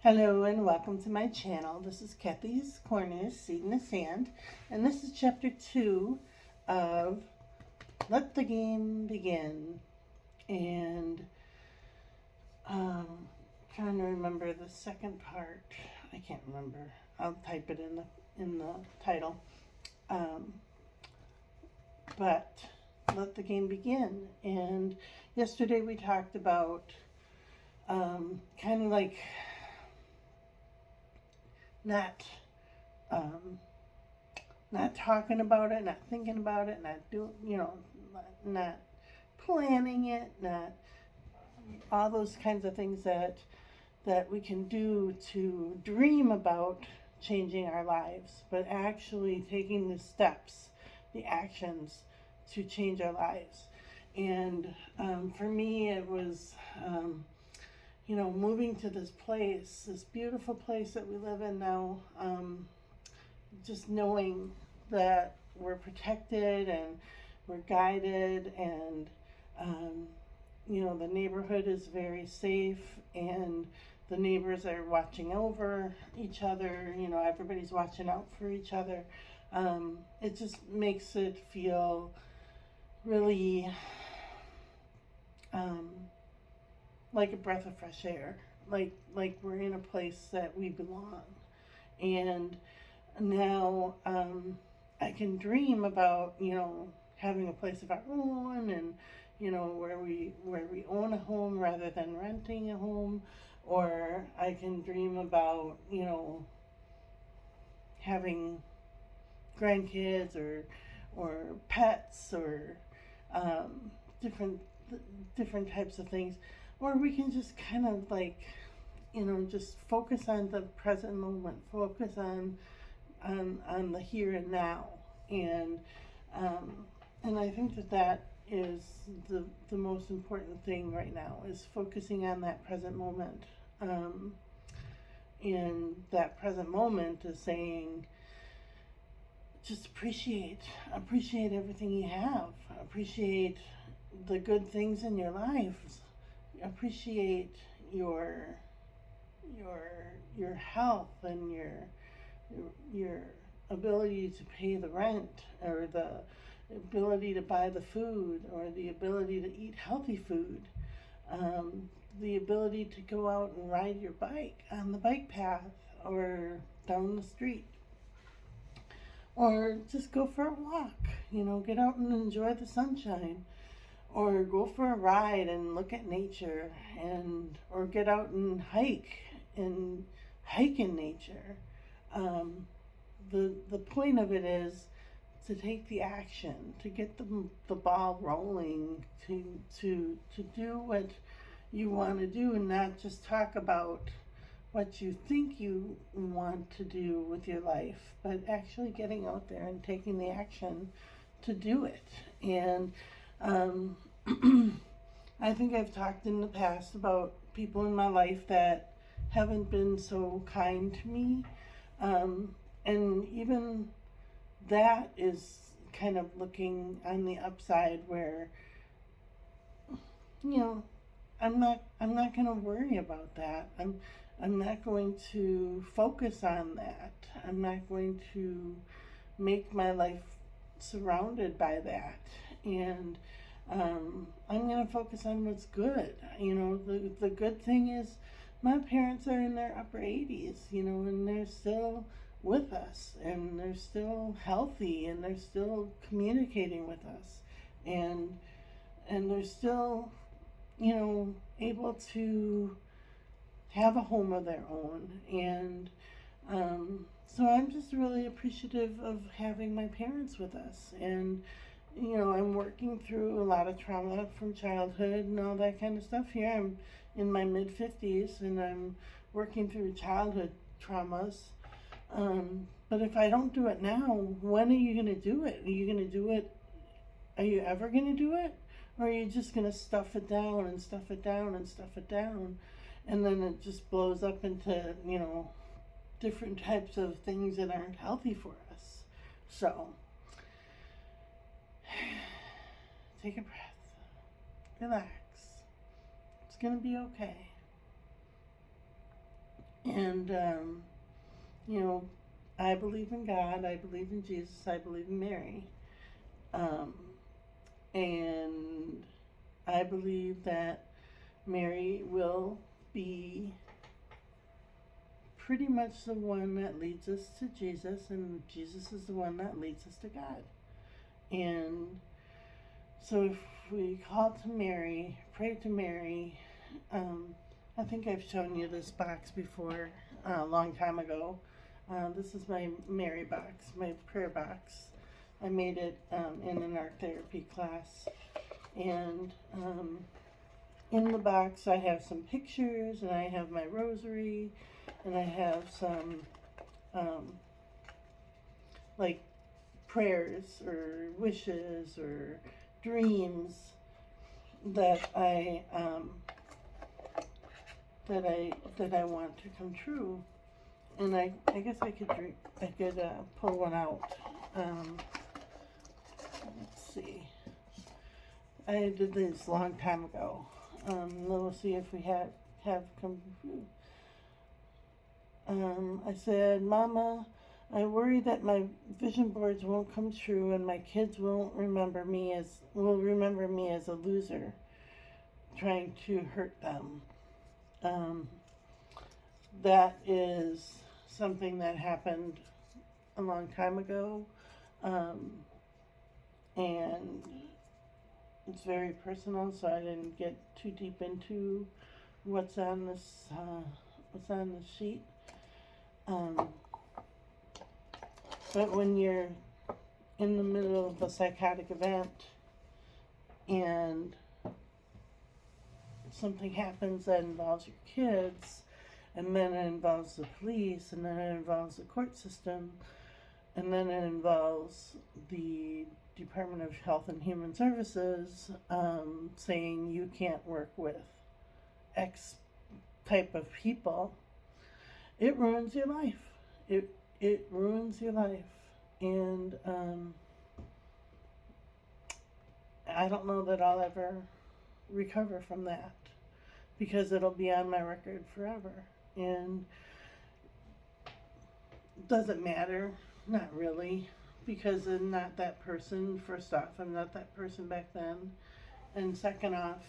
Hello and welcome to my channel. This is Kathy's Corners, Seed in the Sand, and this is chapter 2 of Let the Game Begin. And trying to remember the second part. I can't remember. I'll type it in the title. But let the game begin. And yesterday we talked about kind of like not talking about it, not thinking about it, not not planning it, not all those kinds of things that we can do to dream about changing our lives, but actually taking the steps, the actions to change our lives. And for me, it was moving to this place, this beautiful place that we live in now, just knowing that we're protected and we're guided, and the neighborhood is very safe, and the neighbors are watching over each other. Everybody's watching out for each other. It just makes it feel really like a breath of fresh air, like we're in a place that we belong. And now I can dream about having a place of our own, and where we own a home rather than renting a home. Or I can dream about having grandkids or pets, or different types of things. Or we can just kind of just focus on the present moment, focus on the here and now. And I think that is the most important thing right now, is focusing on that present moment. And that present moment is saying, just appreciate everything you have. Appreciate the good things in your life. Appreciate your health, and your ability to pay the rent, or the ability to buy the food, or the ability to eat healthy food, the ability to go out and ride your bike on the bike path or down the street, or just go for a walk, get out and enjoy the sunshine, or go for a ride and look at nature, or get out and hike in nature. The point of it is to take the action, to get the ball rolling, to do what you want to do, and not just talk about what you think you want to do with your life, but actually getting out there and taking the action to do it. And I think I've talked in the past about people in my life that haven't been so kind to me. And even that is kind of looking on the upside, where, I'm not going to worry about that. I'm not going to focus on that. I'm not going to make my life surrounded by that. And I'm going to focus on what's good. The good thing is my parents are in their upper 80s, and they're still with us, and they're still healthy, and they're still communicating with us, and they're still, able to have a home of their own. And so I'm just really appreciative of having my parents with us. And I'm working through a lot of trauma from childhood and all that kind of stuff here. I'm in my mid-50s, and I'm working through childhood traumas. But if I don't do it now, when are you going to do it? Are you going to do it? Are you ever going to do it? Or are you just going to stuff it down and stuff it down and stuff it down? And then it just blows up into, different types of things that aren't healthy for us. So, take a breath. Relax. It's going to be okay. And, you know, I believe in God, I believe in Jesus, I believe in Mary. Um, and I believe that Mary will be pretty much the one that leads us to Jesus, and Jesus is the one that leads us to God. And so if we call to Mary, pray to Mary, I think I've shown you this box before a long time ago. This is my Mary box, my prayer box. I made it in an art therapy class. And in the box I have some pictures, and I have my rosary, and I have some like prayers or wishes or dreams that I want to come true. And I guess I could pull one out. Let's see. I did this a long time ago. We'll see if we have come true. I said, Mama, I worry that my vision boards won't come true, and my kids will remember me as a loser, trying to hurt them. That is something that happened a long time ago, and it's very personal, so I didn't get too deep into what's on this sheet. But when you're in the middle of a psychotic event and something happens that involves your kids, and then it involves the police, and then it involves the court system, and then it involves the Department of Health and Human Services saying you can't work with X type of people, it ruins your life. It ruins your life. And I don't know that I'll ever recover from that, because it'll be on my record forever. And doesn't matter, not really, because I'm not that person. First off, I'm not that person back then, and second off,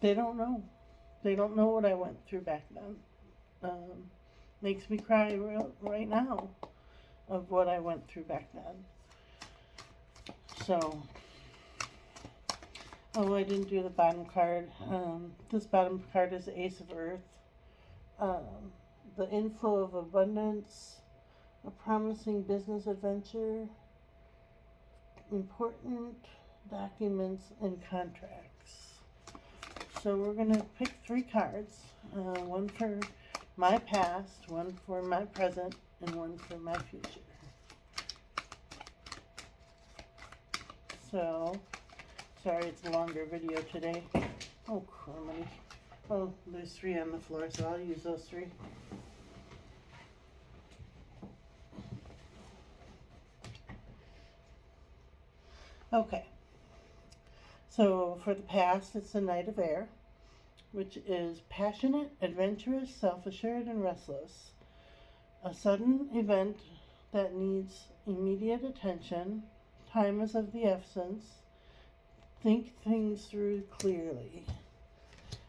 they don't know what I went through back then. Makes me cry right now of what I went through back then. So, I didn't do the bottom card. This bottom card is the Ace of Earth. The inflow of abundance, a promising business adventure, important documents and contracts. So we're going to pick 3 cards, one for my past, one for my present, and one for my future. So, sorry it's a longer video today. Oh, crumbly. Oh, there's 3 on the floor, so I'll use those 3. Okay. So, for the past, it's the Knight of Air, which is passionate, adventurous, self-assured, and restless. A sudden event that needs immediate attention. Time is of the essence. Think things through clearly.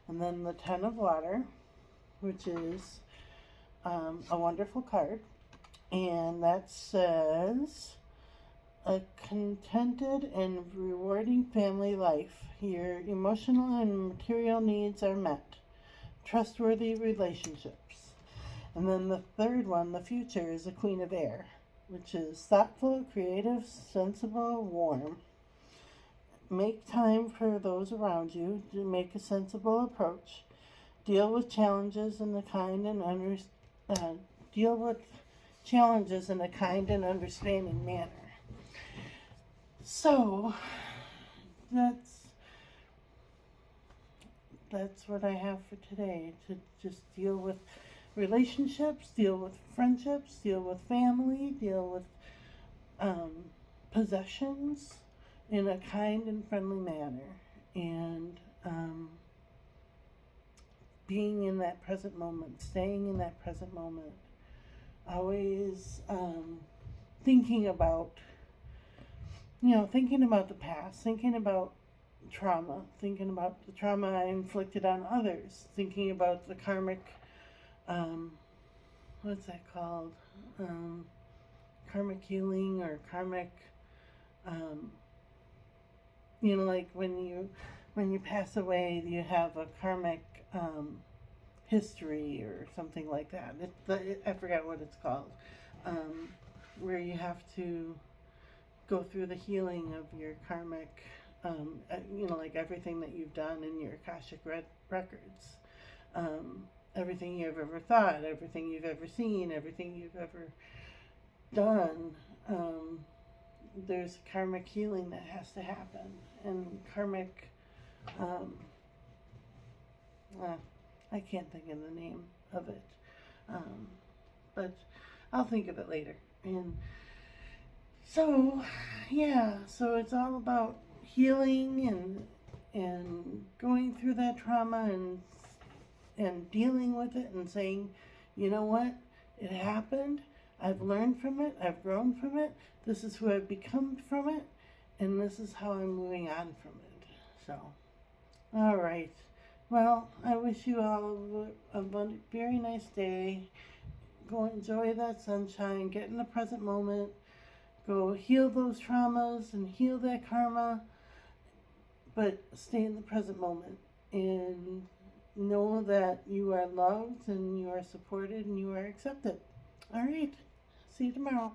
And then the Ten of Water, which is a wonderful card. And that says, a contented and rewarding family life. Your emotional and material needs are met. Trustworthy relationships. And then the third one, the future, is the Queen of Air, which is thoughtful, creative, sensible, warm. Make time for those around you to make a sensible approach. Deal with challenges in a kind and understanding manner. So that's what I have for today. To just deal with relationships, deal with friendships, deal with family, deal with possessions in a kind and friendly manner. And being in that present moment, staying in that present moment, always thinking about, thinking about the past, thinking about trauma, thinking about the trauma I inflicted on others, thinking about the karmic, what's that called? Karmic healing or karmic, um, like when you pass away, you have a karmic history or something like that. I forgot what it's called, where you have to go through the healing of your karmic, like everything that you've done in your Akashic records, everything you've ever thought, everything you've ever seen, everything you've ever done. There's karmic healing that has to happen, and karmic. I can't think of the name of it, but I'll think of it later. And so, so it's all about healing and going through that trauma and dealing with it and saying, you know what, it happened. I've learned from it. I've grown from it. This is who I've become from it, and this is how I'm moving on from it. So, all right. Well, I wish you all a very nice day. Go enjoy that sunshine. Get in the present moment. Go heal those traumas and heal that karma. But stay in the present moment and know that you are loved and you are supported and you are accepted. All right. See you tomorrow.